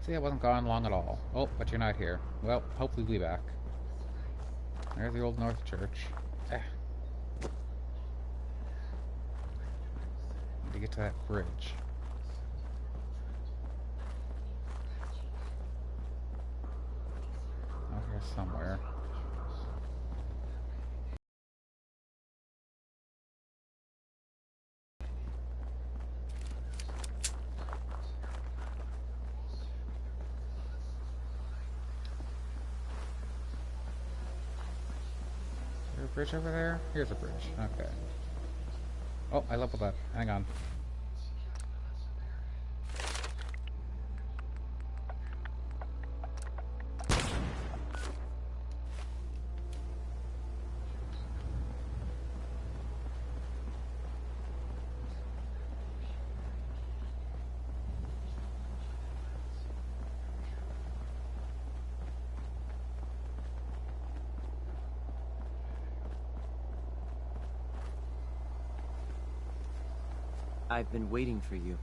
See, I wasn't gone long at all. Oh, but you're not here. Well, hopefully we'll be back. There's the Old North Church. Need to get to that bridge. Out here somewhere. Bridge over there? Here's a bridge. Okay. Oh, I leveled up. Hang on. I've been waiting for you.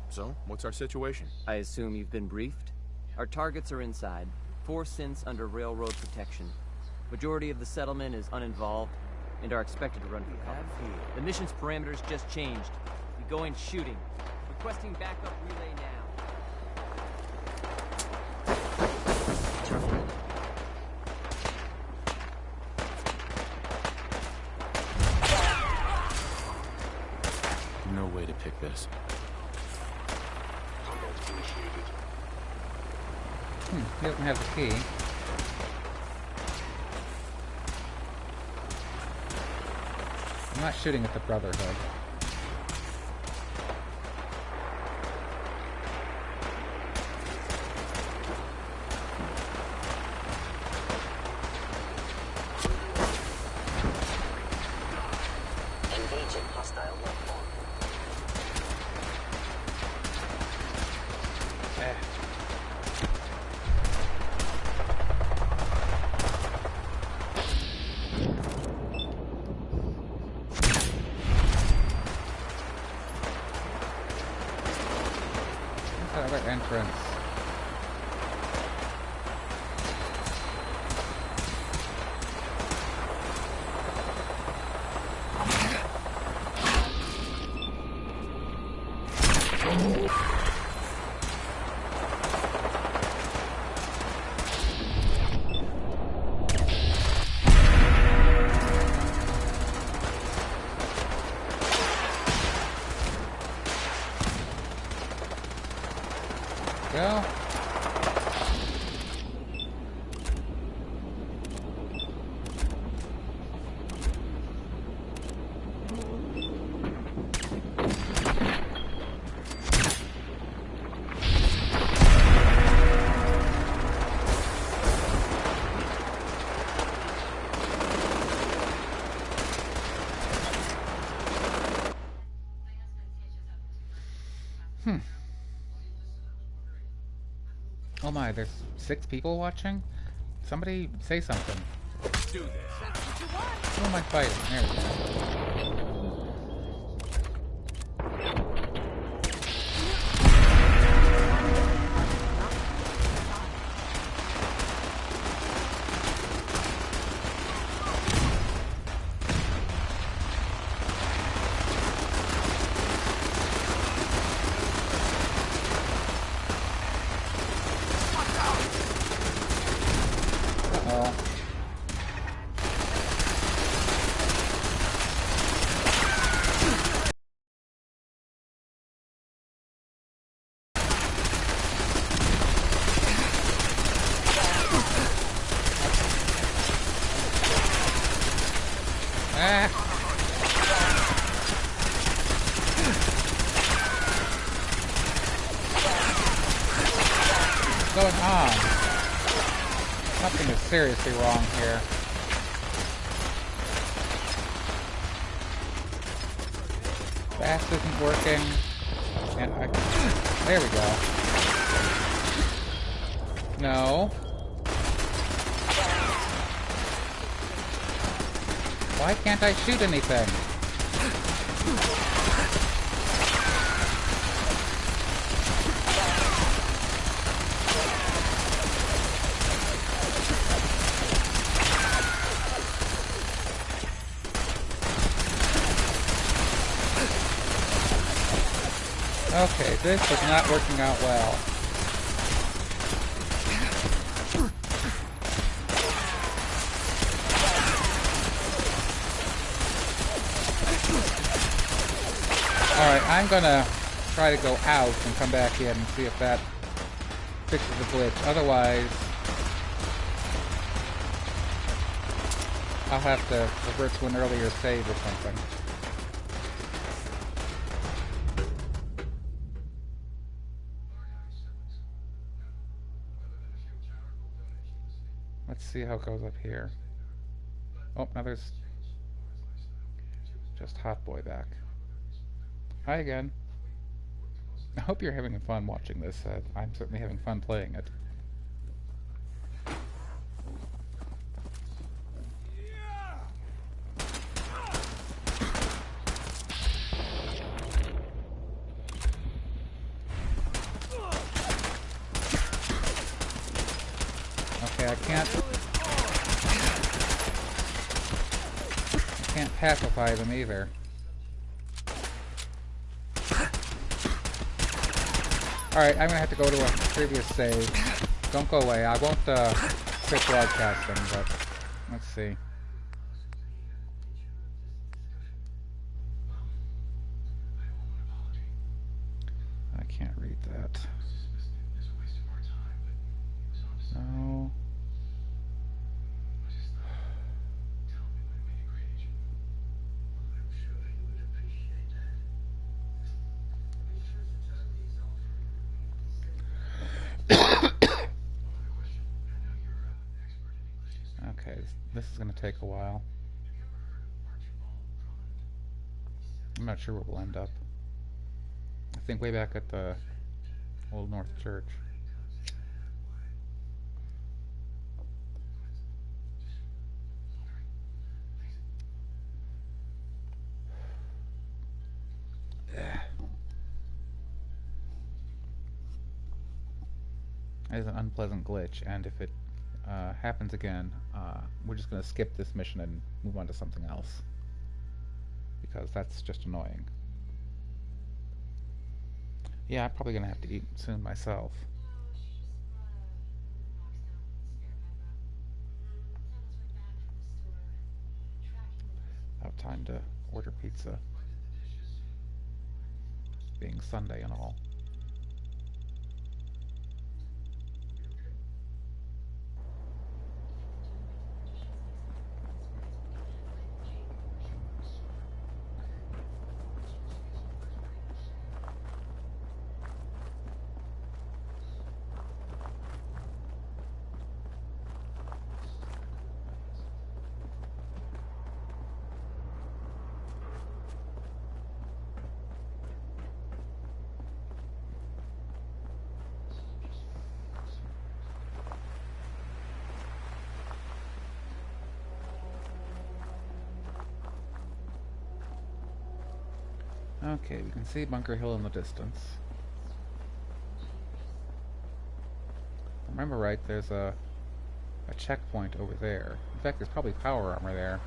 So, what's our situation? I assume you've been briefed? Our targets are inside. 4 synths under railroad protection. Majority of the settlement is uninvolved and are expected to run for cover. The mission's parameters just changed. We go in shooting. Requesting backup relay now. No way to pick this. He doesn't have the key. I'm not shooting at the Brotherhood. Engaging hostile weapon. Other entrance. Go. Oh my, there's 6 people watching? Somebody say something. Let's do this. Who am I fighting? There we go. What's going on? Something is seriously wrong here. Fast isn't working. And I... There we go. No. Why can't I shoot anything? Okay, this is not working out well. Alright, I'm gonna try to go out and come back in and see if that fixes the glitch. Otherwise, I'll have to revert to an earlier save or something. Let's see how it goes up here. Oh, now there's just Hot Boy back. Hi again. I hope you're having fun watching this. I'm certainly having fun playing it. Okay, I can't pacify them either. Alright, I'm gonna have to go to a previous save. Don't go away. I won't quit broadcasting, but let's see. I can't read that. No. Okay, this is going to take a while. I'm not sure where we'll end up. I think way back at the Old North Church. It is an unpleasant glitch, and if it happens again, we're just going to skip this mission and move on to something else, because that's just annoying. Yeah, I'm probably going to have to eat soon myself. About time to order pizza, being Sunday and all. Okay, we can see Bunker Hill in the distance. If I remember right, there's a checkpoint over there. In fact, there's probably power armor there.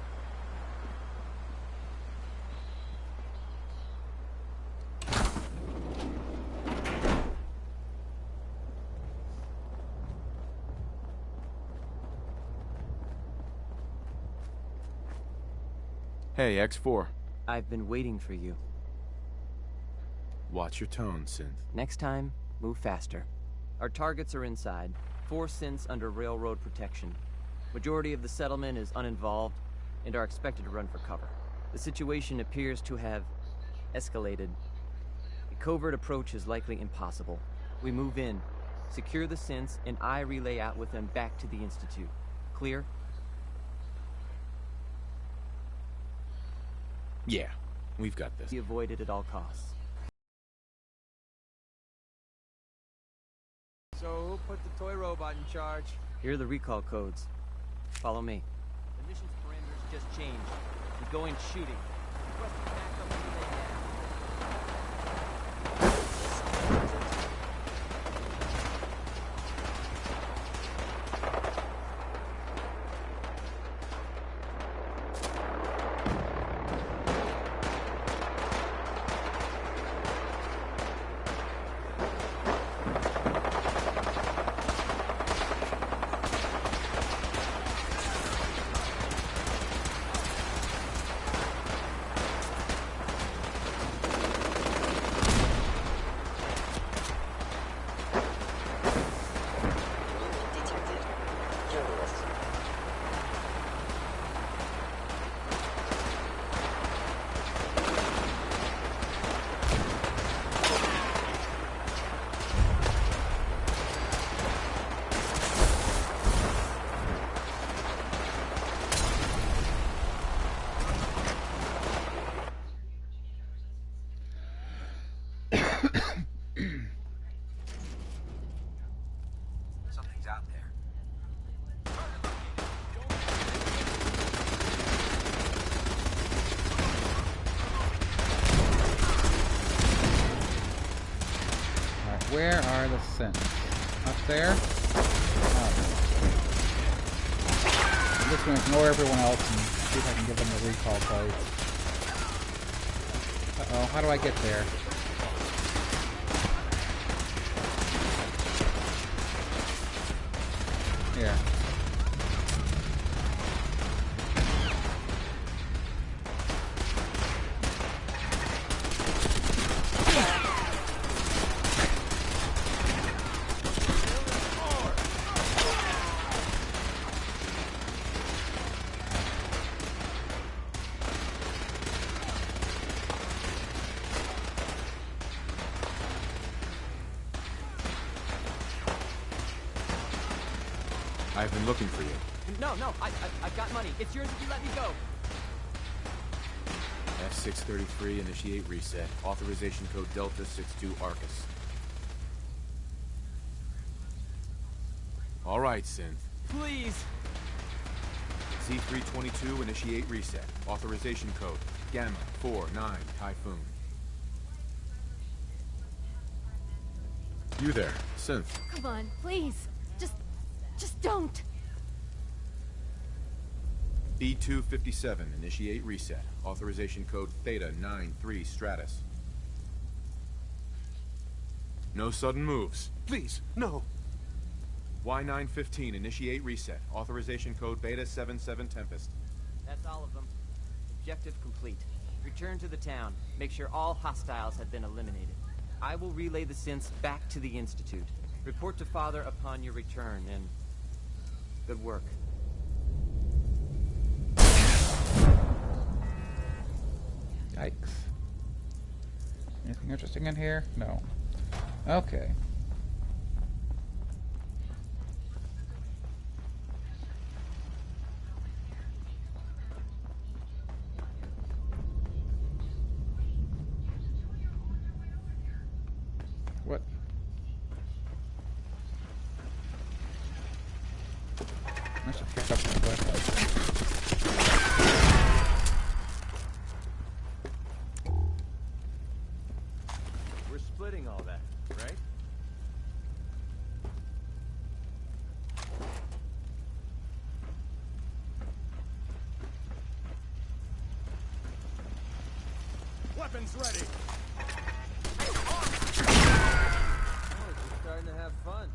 Hey, X4. I've been waiting for you. Watch your tone, Synth. Next time, move faster. Our targets are inside. 4 synths under railroad protection. Majority of the settlement is uninvolved and are expected to run for cover. The situation appears to have escalated. A covert approach is likely impossible. We move in, secure the synths, and I relay out with them back to the Institute. Clear? Yeah, we've got this. Be avoided at all costs. So who put the toy robot in charge? Here are the recall codes. Follow me. The mission's parameters just changed. We're going shooting. Requesting backup when they have. Something's out there. Alright, where are the synths? Up there? Oh. I'm just going to ignore everyone else and see if I can give them a recall plate. Uh-oh, how do I get there? Here. I've been looking for you. No, I've got money. It's yours if you let me go. F633, initiate reset. Authorization code Delta 62 Arcus. All right, Synth. Please. Z322, initiate reset. Authorization code Gamma 49 Typhoon. You there, Synth. Come on, please. Just don't. B257, initiate reset. Authorization code Theta 93 Stratus. No sudden moves. Please, no. Y915, initiate reset. Authorization code Beta 77 Tempest. That's all of them. Objective complete. Return to the town. Make sure all hostiles have been eliminated. I will relay the synths back to the Institute. Report to Father upon your return, and good work. Yikes. Anything interesting in here? No. Okay. What? I should pick up my flashlight. We're splitting all that, right? Weapons ready. Oh, we're starting to have fun.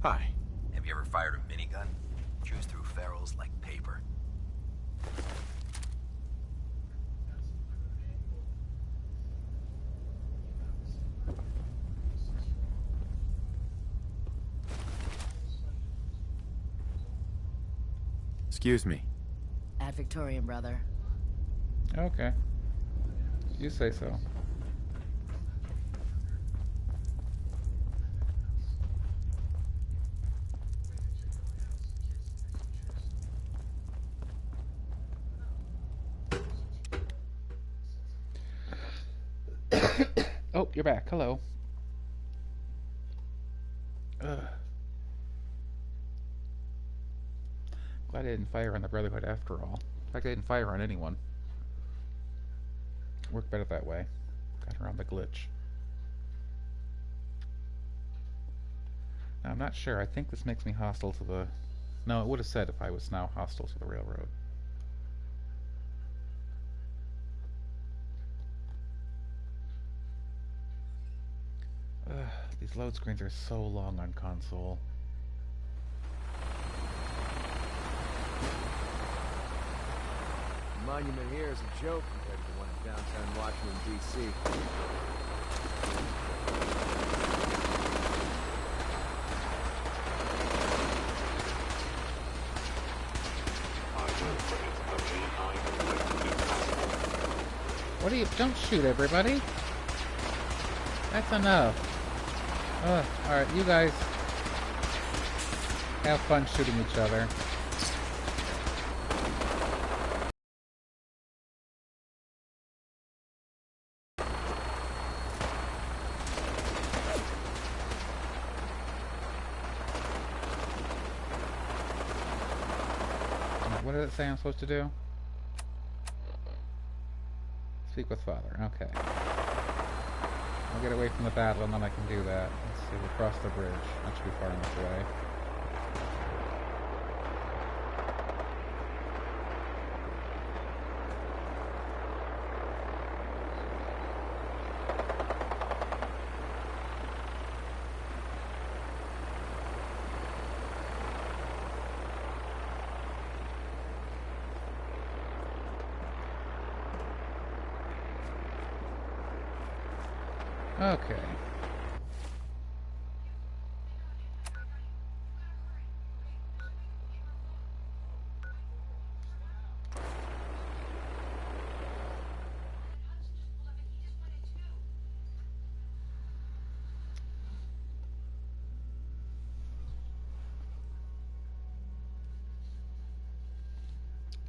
Hi. Have you ever fired a minigun? Chews through ferals like paper. Excuse me. Ad Victorian, brother. Okay. You say so. Oh, you're back. Hello. Ugh. Glad I didn't fire on the Brotherhood after all. In fact, I didn't fire on anyone. Worked better that way. Got around the glitch. Now, I'm not sure. I think this makes me hostile to the... No, it would have said if I was now hostile to the railroad. These load screens are so long on console. The monument here is a joke compared to the one in downtown Washington, D.C. What do you... Don't shoot everybody! That's enough. Ugh, alright, you guys have fun shooting each other. What did it say I'm supposed to do? Speak with Father. Okay. I'll get away from the battle and then I can do that. Let's see, we'll cross the bridge. That should be far enough away. Okay.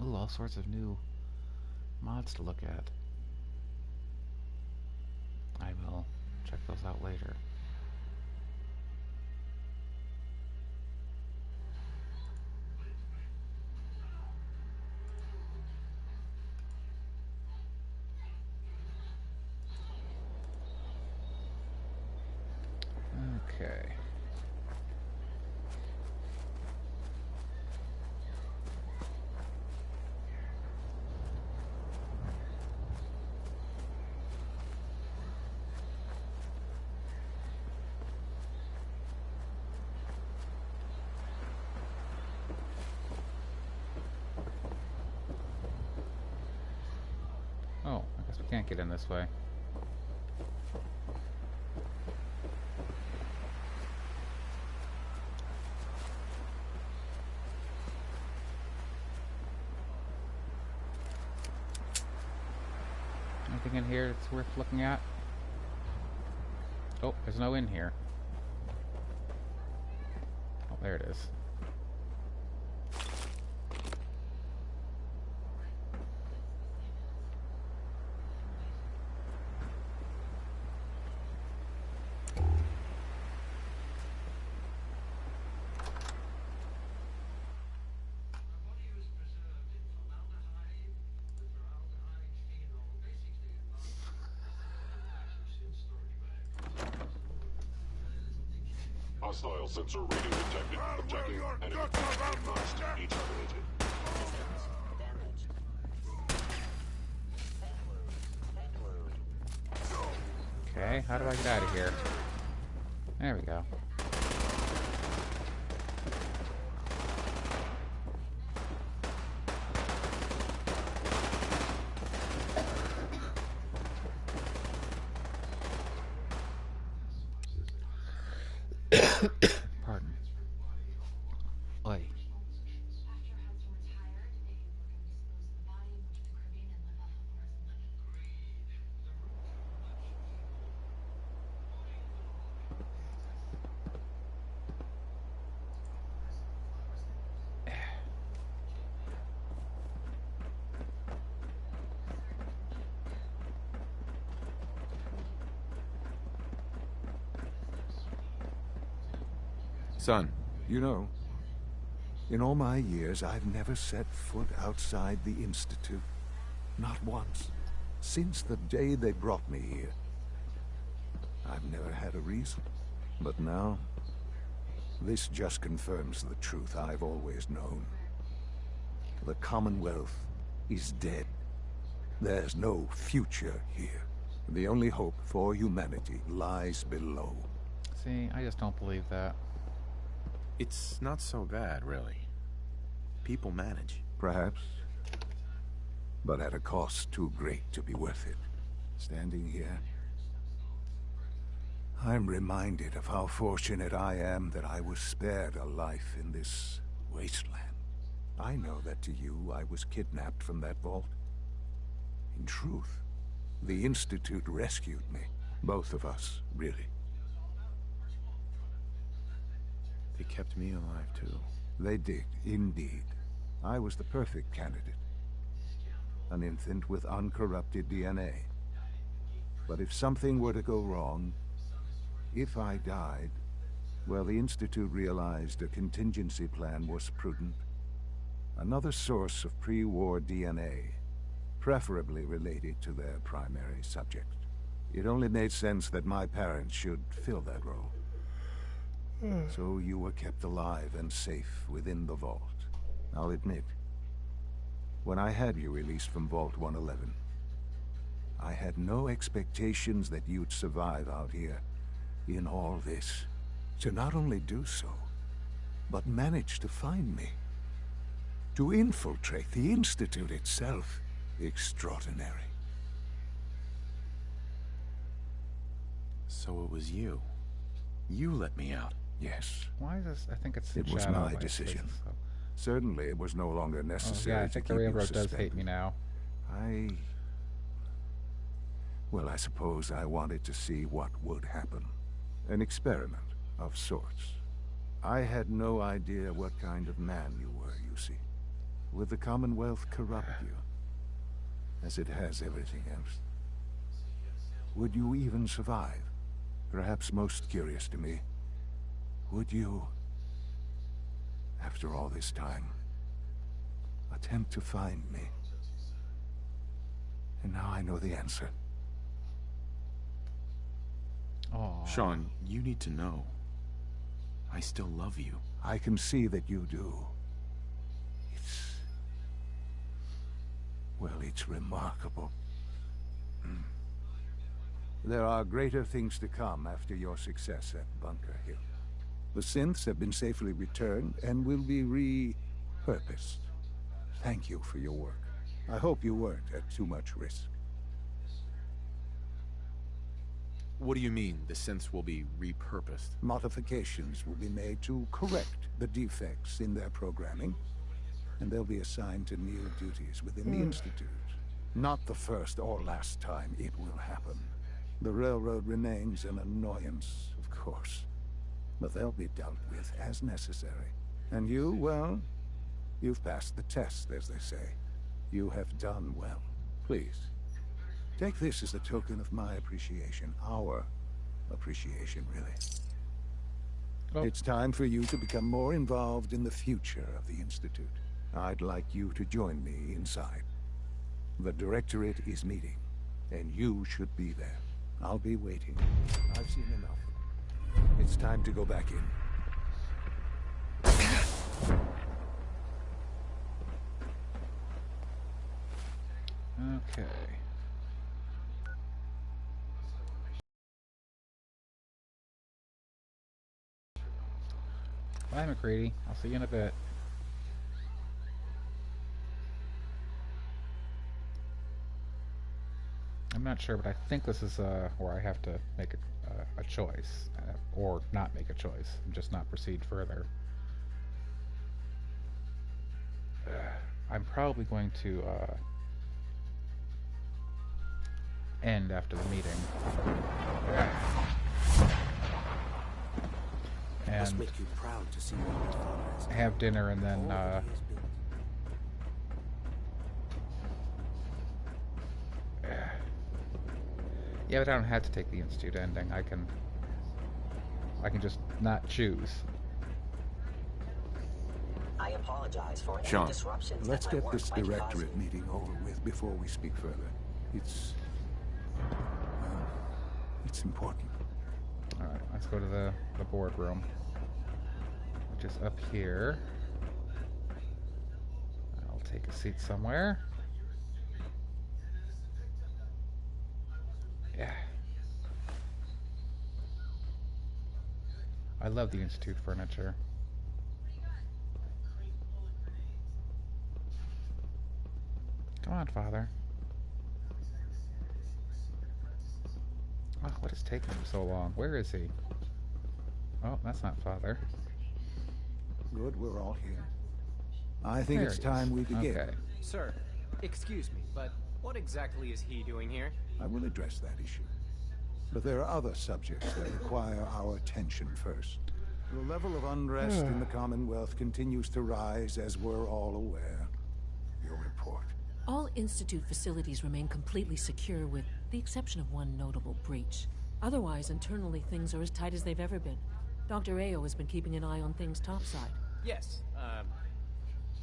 Ooh, all sorts of new mods to look at. I will check those out later. Okay. Oh, I guess we can't get in this way. Anything in here that's worth looking at? Oh, there's no in here. Oh, there it is. Hostile sensor reading detected. Objective enemy. Must be terminated. Okay, how do I get out of here? There we go. Pardon. Oi. Son, You know, in all my years, I've never set foot outside the Institute. Not once. Since the day they brought me here. I've never had a reason. But now, this just confirms the truth I've always known. The Commonwealth is dead. There's no future here. The only hope for humanity lies below. See, I just don't believe that. It's not so bad, really. People manage. Perhaps. But at a cost too great to be worth it. Standing here, I'm reminded of how fortunate I am that I was spared a life in this wasteland. I know that to you, I was kidnapped from that vault. In truth, the Institute rescued me. Both of us, really. They kept me alive, too. They did, indeed. I was the perfect candidate. An infant with uncorrupted DNA. But if something were to go wrong, if I died, well, the Institute realized a contingency plan was prudent. Another source of pre-war DNA, preferably related to their primary subject. It only made sense that my parents should fill that role. So you were kept alive and safe within the vault. I'll admit, when I had you released from Vault 111, I had no expectations that you'd survive out here in all this. To not only do so, but manage to find me. To infiltrate the Institute itself. Extraordinary. So it was you. You let me out. Yes. Why is this? I think it's It was Shadow my Light, decision. so- Certainly it was no longer Oh, necessary yeah, I to think keep the you railroad does suspended. hate me now. Well, I suppose I wanted to see what would happen. An experiment of sorts. I had no idea what kind of man you were, you see. Would the Commonwealth corrupt you? As it has everything else? Would you even survive? Perhaps most curious to me, would you, after all this time, attempt to find me? And now I know the answer. Oh, Sean, you need to know. I still love you. I can see that you do. Well, it's remarkable. There are greater things to come after your success at Bunker Hill. The synths have been safely returned and will be repurposed. Thank you for your work. I hope you weren't at too much risk. What do you mean, the synths will be repurposed? Modifications will be made to correct the defects in their programming, and they'll be assigned to new duties within the Institute. Not the first or last time it will happen. The railroad remains an annoyance, of course, but they'll be dealt with as necessary. And you, well, you've passed the test, as they say. You have done well. Please, take this as a token of my appreciation. Our appreciation, really. Oh. It's time for you to become more involved in the future of the Institute. I'd like you to join me inside. The Directorate is meeting, and you should be there. I'll be waiting. I've seen enough. It's time to go back in. okay. Bye, McCready. I'll see you in a bit. I'm not sure, but I think this is where I have to make a choice, or not make a choice, and just not proceed further. I'm probably going to end after the meeting. And Make you proud to see what his father has done. have dinner and then All that he has built. yeah, but I don't have to take the Institute ending. I can just not choose. I apologize for any Sean, disruptions. Let's that my get work this might cause Directorate you. meeting over with before we speak further. It's important. Alright, let's go to the boardroom, which is up here. I'll take a seat somewhere. Yeah. I love the Institute furniture. Come on, Father. Oh, what is taking him so long? Where is he? Oh, that's not Father. Good, we're all here. I think There it's he is. time we begin. Okay. Sir, excuse me, but what exactly is he doing here? I will address that issue. But there are other subjects that require our attention first. The level of unrest in the Commonwealth continues to rise, as we're all aware. Your report. All Institute facilities remain completely secure with the exception of one notable breach. Otherwise, internally, things are as tight as they've ever been. Dr. Ayo has been keeping an eye on things topside. Yes,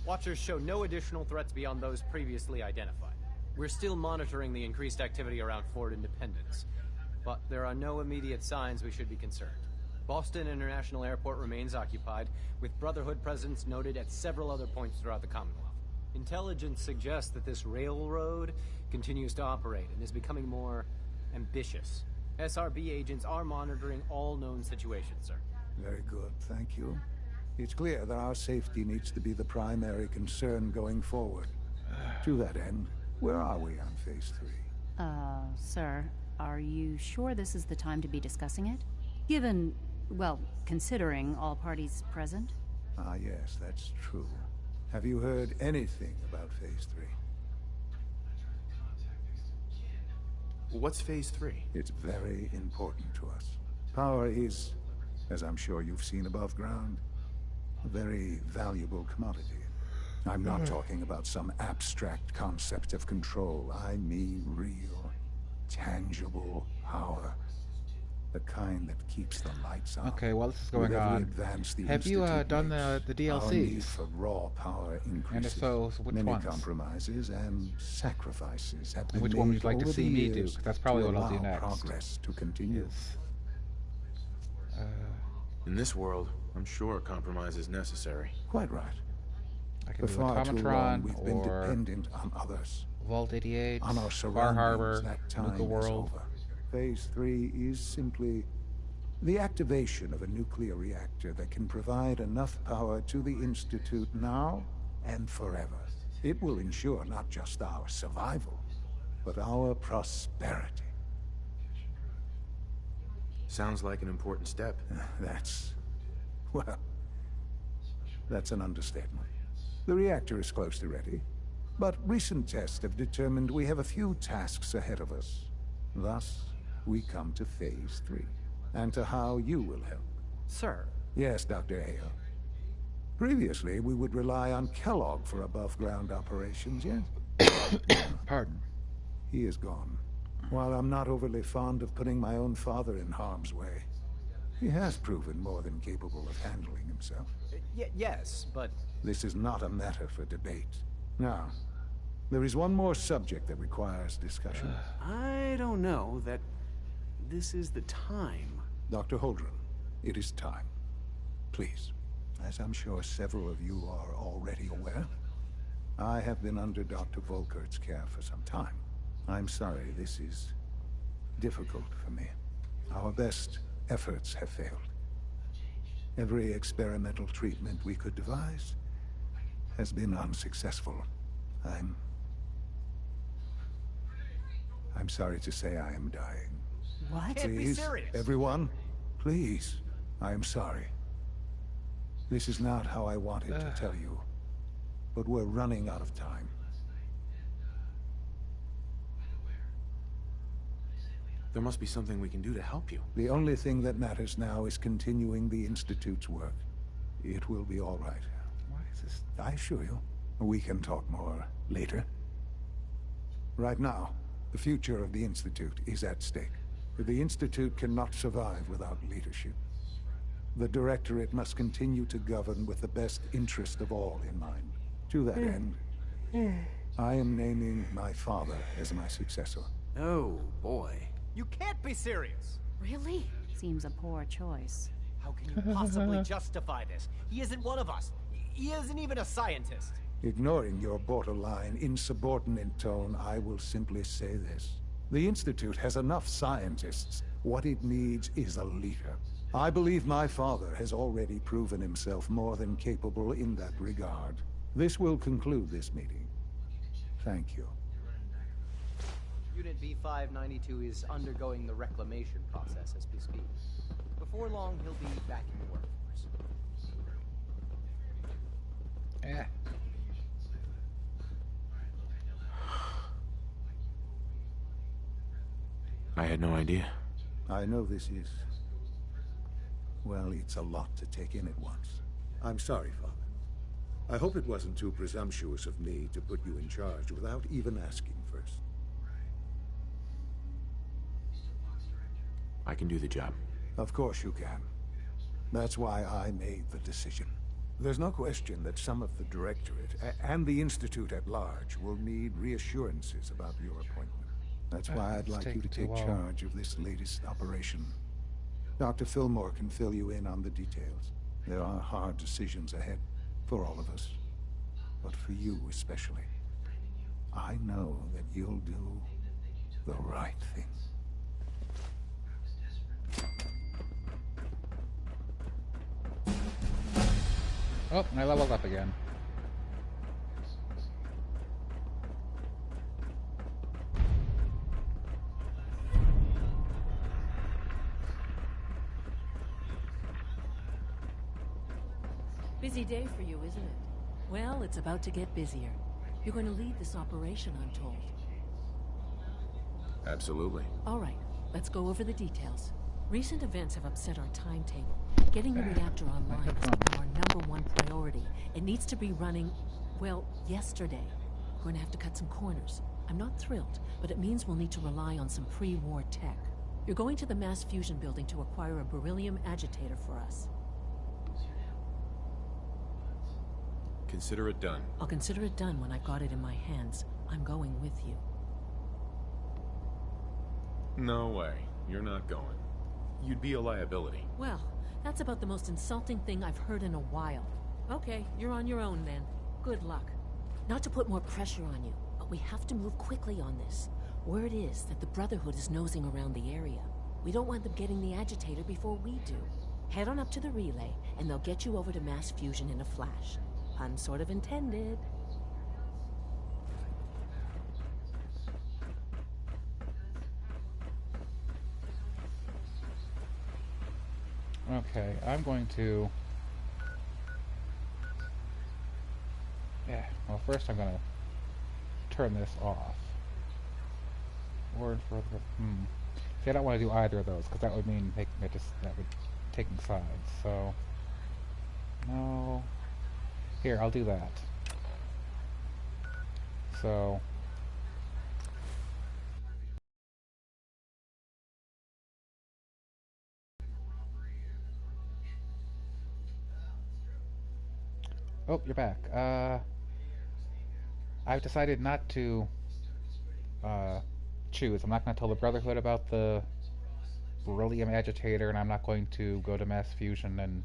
Watchers show no additional threats beyond those previously identified. We're still monitoring the increased activity around Fort Independence, but there are no immediate signs we should be concerned. Boston International Airport remains occupied, with Brotherhood presence noted at several other points throughout the Commonwealth. Intelligence suggests that this railroad continues to operate and is becoming more ambitious. SRB agents are monitoring all known situations, sir. Very good, thank you. It's clear that our safety needs to be the primary concern going forward. To that end, where are we on Phase 3? Sir, are you sure this is the time to be discussing it? Given, well, considering all parties present? Ah, yes, that's true. Have you heard anything about Phase 3? What's Phase 3? It's very important to us. Power is, as I'm sure you've seen above ground, a very valuable commodity. I'm not talking about some abstract concept of control. I mean real, tangible power. The kind that keeps the lights on. Okay, while this is going With every on, advance the have you Institute done makes, the our need DLCs? for raw power increases. And if so, which Many ones? compromises and sacrifices have been Which one would made you like to over see the me do? years 'Cause that's probably to what I'll do allow next. progress to continue. In this world, I'm sure a compromise is necessary. Quite right. I can For do far too long, Automatron we've been or dependent on others. Vault 88, On our Bar surroundings, Harbor, that time Nuka is World. over. Phase 3 is simply the activation of a nuclear reactor that can provide enough power to the Institute now and forever. It will ensure not just our survival, but our prosperity. Sounds like an important step. That's an understatement. The reactor is close to ready, but recent tests have determined we have a few tasks ahead of us. Thus, we come to Phase 3, and to how you will help. Sir. Yes, Dr. Ayo. Previously, we would rely on Kellogg for above-ground operations, yes? Pardon. He is gone. While I'm not overly fond of putting my own father in harm's way, he has proven more than capable of handling himself. Yes, but... This is not a matter for debate. Now, there is one more subject that requires discussion. I don't know that this is the time. Dr. Holdren, it is time. Please, as I'm sure several of you are already aware, I have been under Dr. Volkert's care for some time. I'm sorry this is difficult for me. Our best efforts have failed. Every experimental treatment we could devise has been unsuccessful. I'm sorry to say I am dying. What? Can't be Please, serious. everyone, please, I am sorry. This is not how I wanted to tell you, but we're running out of time. There must be something we can do to help you. The only thing that matters now is continuing the Institute's work. It will be all right. Why is this? I assure you, we can talk more later. Right now, the future of the Institute is at stake. The Institute cannot survive without leadership. The Directorate must continue to govern with the best interest of all in mind. To that end, I am naming my father as my successor. Oh, boy. You can't be serious! Really? Seems a poor choice. How can you possibly justify this? He isn't one of us. He isn't even a scientist. Ignoring your borderline, insubordinate tone, I will simply say this. The Institute has enough scientists. What it needs is a leader. I believe my father has already proven himself more than capable in that regard. This will conclude this meeting. Thank you. Unit B592 is undergoing the reclamation process as we speak. Before long, he'll be back in the workforce. Eh. I had no idea. I know this is... well, it's a lot to take in at once. I'm sorry, Father. I hope it wasn't too presumptuous of me to put you in charge without even asking first. I can do the job. Of course you can. That's why I made the decision. There's no question that some of the Directorate and the Institute at large will need reassurances about your appointment. That's why I'd like you to take charge of this latest operation. Dr. Fillmore can fill you in on the details. There are hard decisions ahead for all of us, but for you especially. I know that you'll do the right thing. Oh, I leveled up again. Busy day for you, isn't it? Well, it's about to get busier. You're going to lead this operation, I'm told. Absolutely. All right, let's go over the details. Recent events have upset our timetable. Getting the reactor online has become our #1 priority. It needs to be running, well, yesterday. We're going to have to cut some corners. I'm not thrilled, but it means we'll need to rely on some pre-war tech. You're going to the mass fusion building to acquire a beryllium agitator for us. Consider it done. I'll consider it done when I've got it in my hands. I'm going with you. No way. You're not going. You'd be a liability. Well, that's about the most insulting thing I've heard in a while. Okay, you're on your own then. Good luck. Not to put more pressure on you, but we have to move quickly on this. Word is that the Brotherhood is nosing around the area. We don't want them getting the agitator before we do. Head on up to the relay, and they'll get you over to mass fusion in a flash. Pun sort of intended. Okay, I'm going to... yeah, well first I'm going to turn this off. Word for the... See, I don't want to do either of those, because that would mean taking sides, so... no... Here, I'll do that. So... oh, you're back. I've decided not to choose. I'm not going to tell the Brotherhood about the beryllium agitator, and I'm not going to go to mass fusion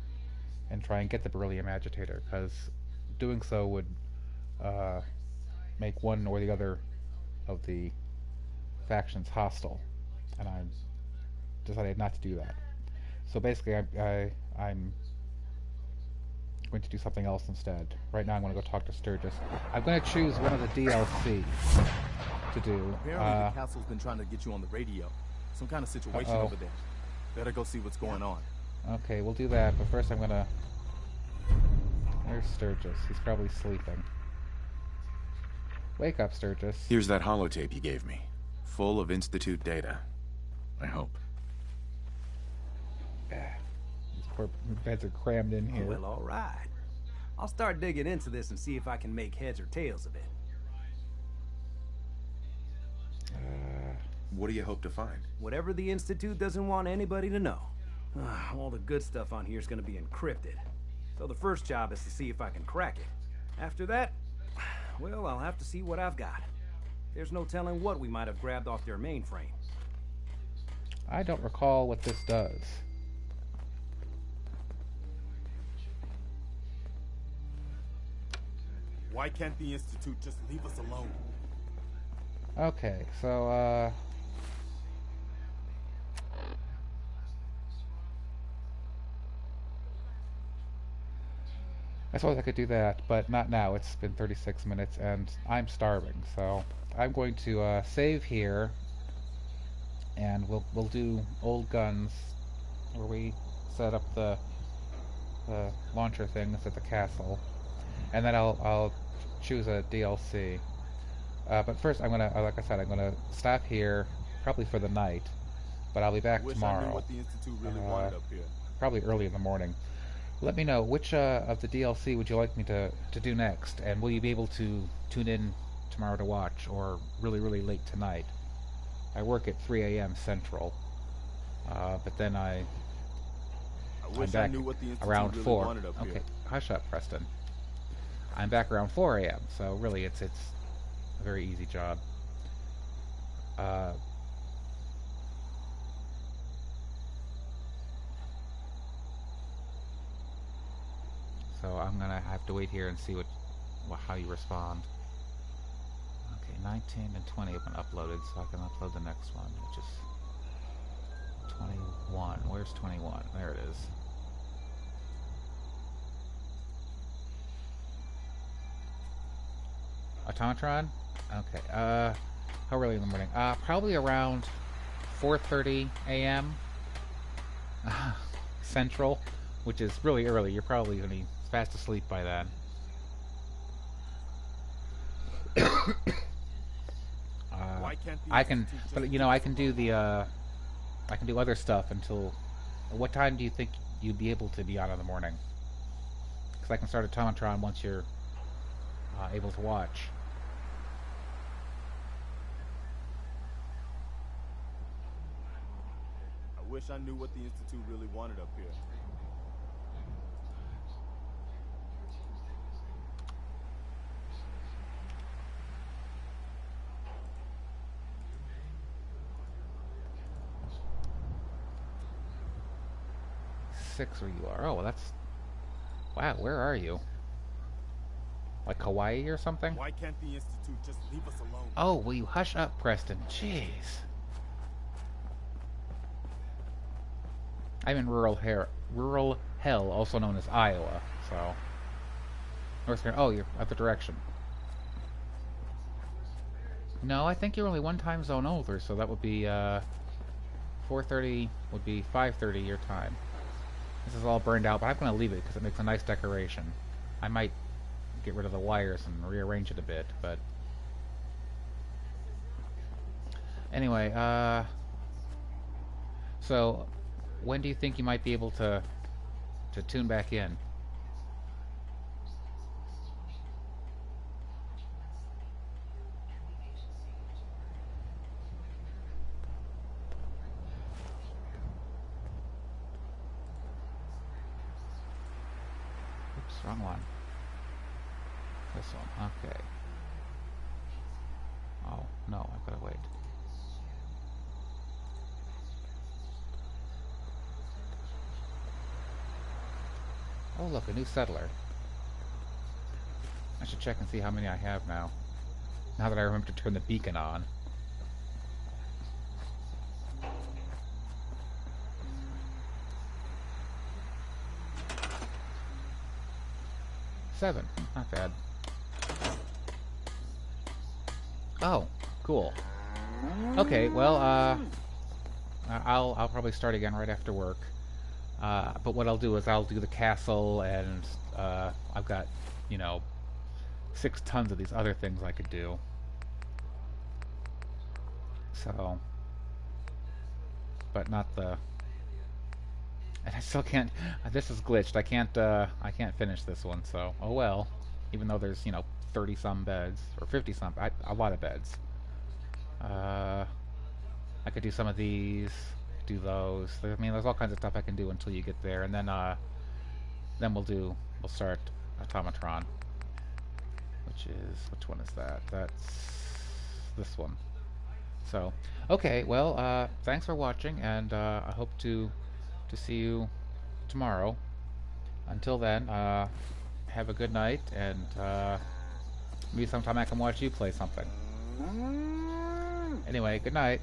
and try and get the beryllium agitator, because doing so would make one or the other of the factions hostile, and I decided not to do that. So basically, I'm going to do something else instead. Right now I'm going to go talk to Sturgis. I'm going to choose one of the DLC to do. Apparently the castle's been trying to get you on the radio. Some kind of situation over there. Better go see what's going on. Okay, we'll do that, but first I'm going to... there's Sturgis. He's probably sleeping. Wake up, Sturgis. Here's that holotape you gave me. Full of Institute data. I hope. Poor beds are crammed in here. Oh, well, all right. I'll start digging into this and see if I can make heads or tails of it. What do you hope to find? Whatever the Institute doesn't want anybody to know. All the good stuff on here is going to be encrypted. So the first job is to see if I can crack it. After that, well, I'll have to see what I've got. There's no telling what we might have grabbed off their mainframe. I don't recall what this does. Why can't the Institute just leave us alone? Okay, so, I suppose I could do that, but not now. It's been 36 minutes, and I'm starving. So I'm going to save here, and we'll do Old Guns, where we set up the launcher things at the castle, and then I'll choose a DLC. But first, I'm gonna, like I said, I'm gonna stop here, probably for the night. But I'll be back tomorrow. I knew what the Institute really wanted up here. Probably early in the morning. Let me know which of the DLC would you like me to do next, and will you be able to tune in tomorrow to watch, or really late tonight? I work at 3 a.m. Central, but then I'm back around 4. Okay, hush up, Preston. I'm back around 4 a.m. So really, it's a very easy job. So I'm gonna have to wait here and see how you respond. Okay, 19 and 20 have been uploaded, so I can upload the next one, which is 21. Where's 21? There it is. Automatron? Okay. How early in the morning? Probably around 4:30 a.m. Central, which is really early. You're probably gonna be fast asleep by then. I can, but you know, I can do other stuff until. What time do you think you'd be able to be on in the morning? Because I can start Automatron once you're able to watch. I wish I knew what the Institute really wanted up here. Six where you are. Oh, well, that's... Wow, where are you? Like Hawaii or something? Why can't the Institute just leave us alone? Oh, will you hush up, Preston? Jeez. I'm in rural hell, also known as Iowa, so... North Carolina. Oh, you're other direction. No, I think you're only one time zone over, so that would be, 4:30 would be 5:30 your time. This is all burned out, but I'm going to leave it because it makes a nice decoration. I might get rid of the wires and rearrange it a bit, but... Anyway, so, when do you think you might be able to tune back in? Wrong one. This one. Okay. Oh, no, I've got to wait. Oh, look, a new settler. I should check and see how many I have now. Now that I remember to turn the beacon on. Seven. Not bad. Oh, cool. Okay, well, I'll probably start again right after work. But what I'll do is I'll do the castle, and I've got, you know, 6 tons of these other things I could do. So, but not the. And I still can't. This is glitched. I can't finish this one. So, oh well. Even though there's, you know, 30-some beds or 50-some, a lot of beds. I could do some of these. Do those. I mean, there's all kinds of stuff I can do until you get there, and then we'll start Automatron. Which one is that? That's this one. So, okay. Well, thanks for watching, and I hope to see you tomorrow. Until then, have a good night, and maybe sometime I can watch you play something. Anyway, good night.